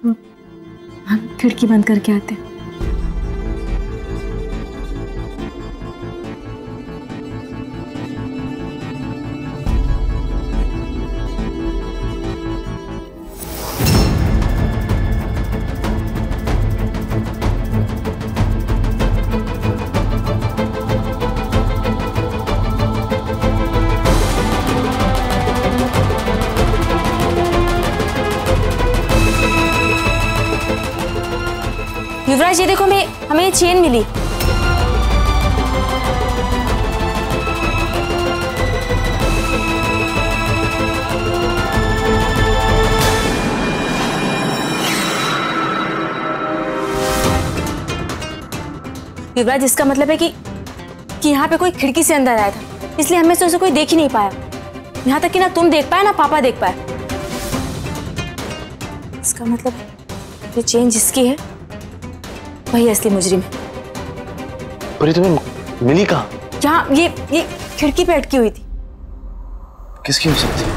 हम खिड़की बंद करके आते हैं। युवराज, ये देखो, हमें ये चेन मिली। युवराज, इसका मतलब है कि यहाँ पे कोई खिड़की से अंदर आया था, इसलिए हमें से उसे कोई देख ही नहीं पाया। यहाँ तक कि ना तुम देख पाए ना पापा देख पाए। इसका मतलब ये चेन जिसकी है वही असली मुजरिम है। पर ये तुम्हें मिली कहाँ? यहाँ ये खिड़की पे अटकी हुई थी। किसकी हो सकती है?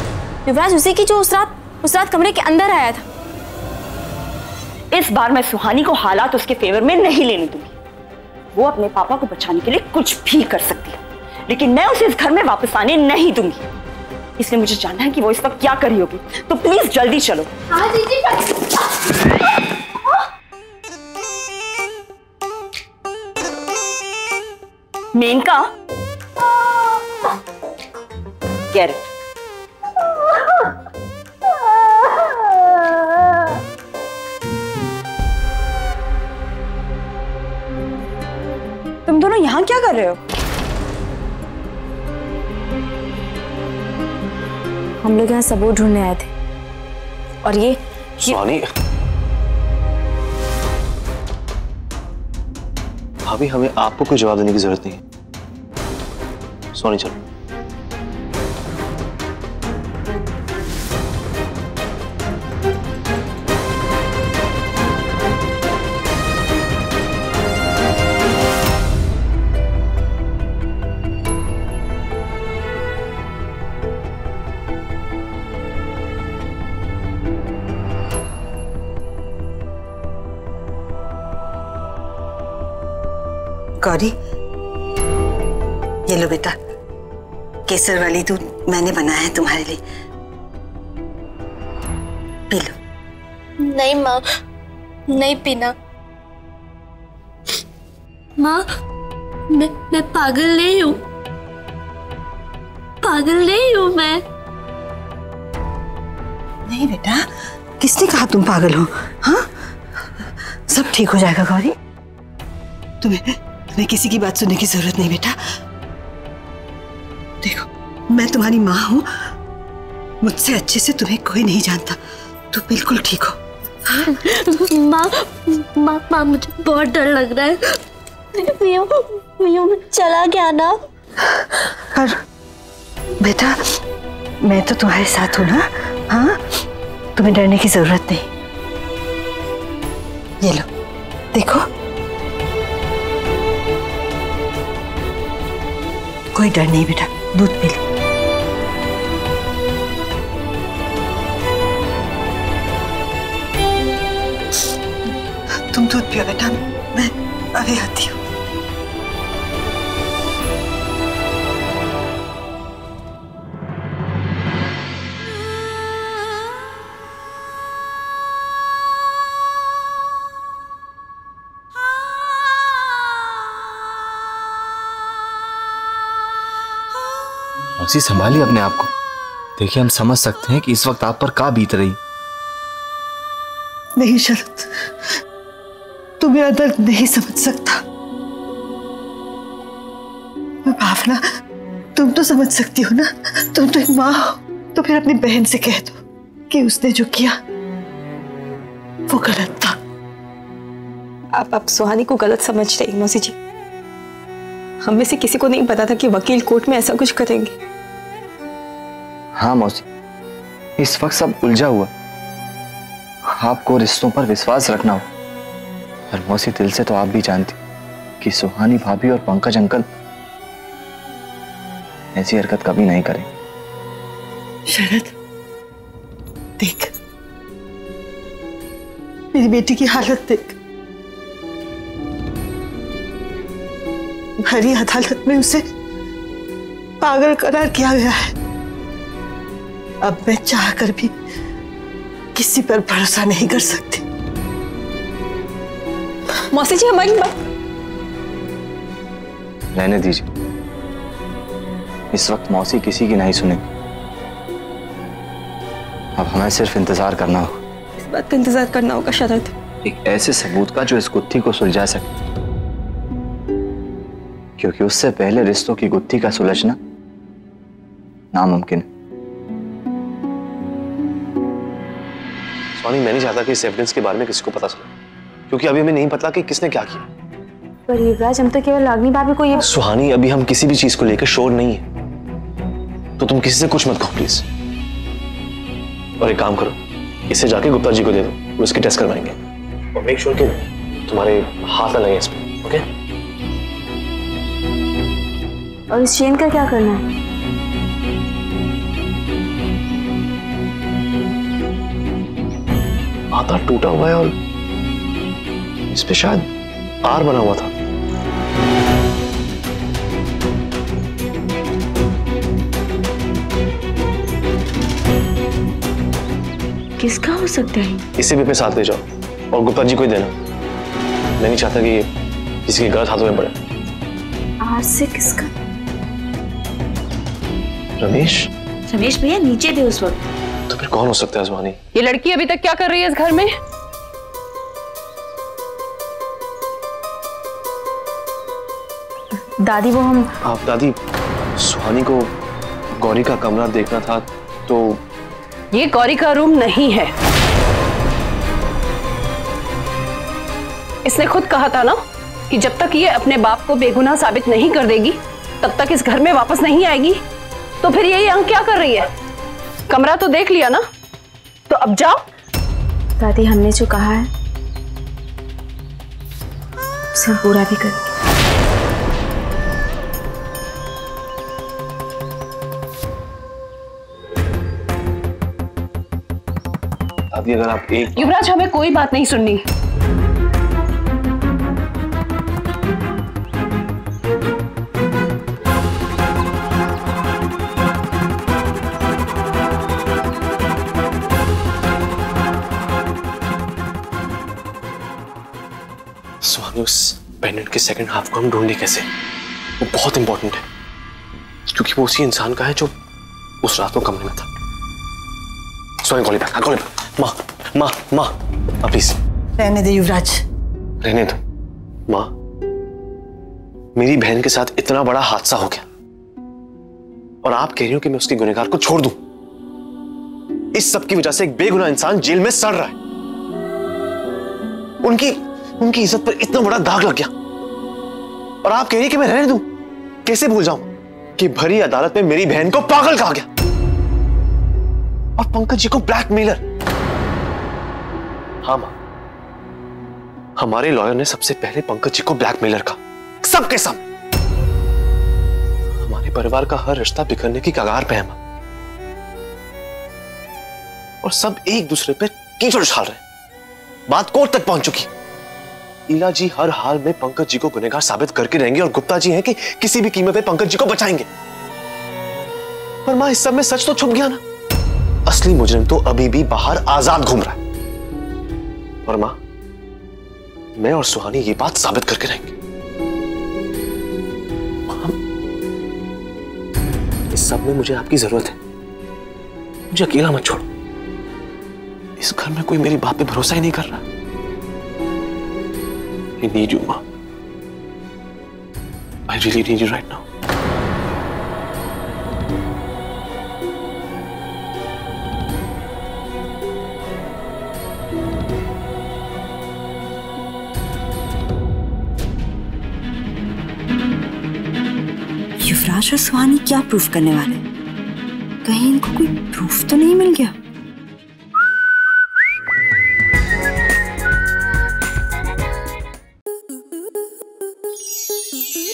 युवराज, उसी की जो उस रात कमरे के अंदर आया था। इस बार मैं सुहानी को हालात उसके फेवर में नहीं लेने दूंगी। वो अपने पापा को बचाने के लिए कुछ भी कर सकती है, लेकिन मैं उसे इस घर में वापस आने नहीं दूंगी। इसलिए मुझे जानना है कि वो इस वक्त क्या कर रही होगी, तो प्लीज जल्दी चलो। हाँ दीदी। Maneka, get it. तुम दोनों यहाँ क्या कर रहे हो? हम लोग यहाँ सबूत ढूंढने आए थे और ये सुहानी, भाभी हमें आपको कोई जवाब देने की जरूरत नहीं है। सोनी चलो। गौरी, ये लो बेटा, केसर वाली दूध मैंने बनाया है तुम्हारे लिए, पी लो। नहीं माँ, नहीं पीना। माँ, मैं पागल नहीं हूँ, पागल नहीं हूँ मैं। नहीं बेटा, किसने कहा तुम पागल हो? हाँ, सब ठीक हो जाएगा गौरी। तुम्हें किसी की बात सुनने की जरूरत नहीं बेटा। देखो, मैं तुम्हारी माँ हूँ, मुझसे अच्छे से तुम्हें कोई नहीं जानता। तुम बिल्कुल ठीक हो। माँ, मुझे बहुत डर लग रहा है। मियो चला गया ना। और बेटा, मैं तो तुम्हारे साथ हूँ ना। हाँ, तुम्हें डरने की जरूरत नहीं। ये लो, देखो, कोई डर नहीं बेटा, दूध पी लो। तुम दूध पियो बेटा, मैं अभी आती हूँ। मौसी, संभालिए अपने आप को। देखिए, हम समझ सकते हैं कि इस वक्त आप पर क्या बीत रही। नहीं शरद, तू मेरा दर्द नहीं समझ सकता। भावना, तुम तो समझ सकती हो ना, तुम तो एक माँ हो। तो फिर अपनी बहन से कह दो कि उसने जो किया वो गलत था। आप सुहानी को गलत समझ रही मौसी जी। हम में से किसी को नहीं पता था कि वकील कोर्ट में ऐसा कुछ करेंगे। हाँ मौसी, इस वक्त सब उलझा हुआ। आपको रिश्तों पर विश्वास रखना हो। और मौसी, दिल से तो आप भी जानती कि सुहानी भाभी और पंकज अंकल ऐसी हरकत कभी नहीं करें। शरद, देख, मेरी बेटी की हालत देख। भरी अदालत में उसे पागल करार किया गया है। अब मैं चाहकर भी किसी पर भरोसा नहीं कर सकती। मौसी जी हमारी बात रहने दीजिए, इस वक्त मौसी किसी की नहीं सुनेगी। अब हमें सिर्फ इंतजार करना होगा। इस बात का इंतजार करना होगा शरद, एक ऐसे सबूत का जो इस गुत्थी को सुलझा सके, क्योंकि उससे पहले रिश्तों की गुत्थी का सुलझना नामुमकिन है। स्वामी, मैं नहीं चाहता कि इस एविडेंस के बारे में किसी को पता चले, क्योंकि अभी हमें नहीं पता कि किसने क्या किया। पर युवराज, हम तो केवल रागिनी भाभी को ये। सुहानी, अभी हम किसी भी चीज को लेकर श्योर नहीं है, तो तुम किसी से कुछ मत कहो प्लीज। और एक काम करो, इसे जाके गुप्ता जी को दे दो, वो इसकी टेस्ट करवाएंगे। और मेक श्योर कि तुम्हारे हाथ ना लगे इस पे, ओके? और इस चेन का क्या करना है? हाथा टूटा हुआ है और इस पे शायद आर बना हुआ था। किसका हो सकता है? इसे भी अपने साथ ले जाओ और गुप्ता जी को ही देना। मैं नहीं चाहता कि किसी के गलत हाथों में पड़े। आर से किसका? रमेश। रमेश भैया नीचे थे उस वक्त। तो फिर कौन हो सकता है सुहानी? ये लड़की अभी तक क्या कर रही है इस घर में? दादी, वो हम। आप दादी, सुहानी को गौरी का कमरा देखना था, तो ये गौरी का रूम नहीं है। इसने खुद कहा था ना कि जब तक ये अपने बाप को बेगुनाह साबित नहीं कर देगी तब तक इस घर में वापस नहीं आएगी। तो फिर ये यहाँ क्या कर रही है? कमरा तो देख लिया ना, तो अब जाओ। दादी, हमने जो कहा है उसे हम पूरा भी करेंगे। दादी, अगर आप एक। युवराज, हमें कोई बात नहीं सुननी। सुहानी, उस पेंडेंट के सेकंड हाफ को हम ढूंढे कैसे? वो बहुत इंपॉर्टेंट है, क्योंकि वो उसी इंसान का है जो उस रात को कमरे में था। सुहानी, कॉल बैक, कॉल बैक। माँ, माँ, माँ, प्लीज रहने दे युवराज। रहने दो। माँ, मेरी बहन के साथ इतना बड़ा हादसा हो गया और आप कह रही हो कि मैं उसके गुनहगार को छोड़ दूं? इस सब की वजह से एक बेगुनाह इंसान जेल में सड़ रहा है। उनकी इज्जत पर इतना बड़ा दाग लग गया और आप कह रही हैं कि मैं रहने दूं? कैसे भूल जाऊं कि भरी अदालत में मेरी बहन को पागल कहा गया और पंकज जी को ब्लैकमेलर। हाँ मां, हमारे लॉयर ने सबसे पहले पंकज जी को ब्लैकमेलर कहा, सबके सामने। हमारे परिवार का हर रिश्ता बिखरने की कगार पे है मां, और सब एक दूसरे पे कीचड़ उछाल रहे। बात कोर्ट तक पहुंच चुकी। ईला जी हर हाल में पंकज जी को गुनहगार साबित करके रहेंगे और गुप्ता जी हैं कि किसी भी कीमत पे पंकज जी को बचाएंगे। पर मां, इस सब में सच तो छुप गया ना। असली मुजरिम तो अभी भी बाहर आजाद घूम रहा है। और मां, मैं और सुहानी ये बात साबित करके रहेंगे। इस सब में मुझे आपकी जरूरत है। मुझे अकेला मत छोड़ो। इस घर में कोई मेरी बात पे भरोसा ही नहीं कर रहा। I need you, Ma. I really need you right now. युवराज और सुहानी क्या प्रूफ करने वाले? कहीं इनको कोई प्रूफ तो नहीं मिल गया?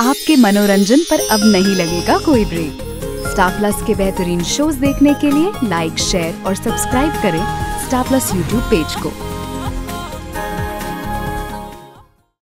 आपके मनोरंजन पर अब नहीं लगेगा कोई ब्रेक। स्टार प्लस के बेहतरीन शोज देखने के लिए लाइक, शेयर और सब्सक्राइब करें स्टार प्लस यूट्यूब पेज को।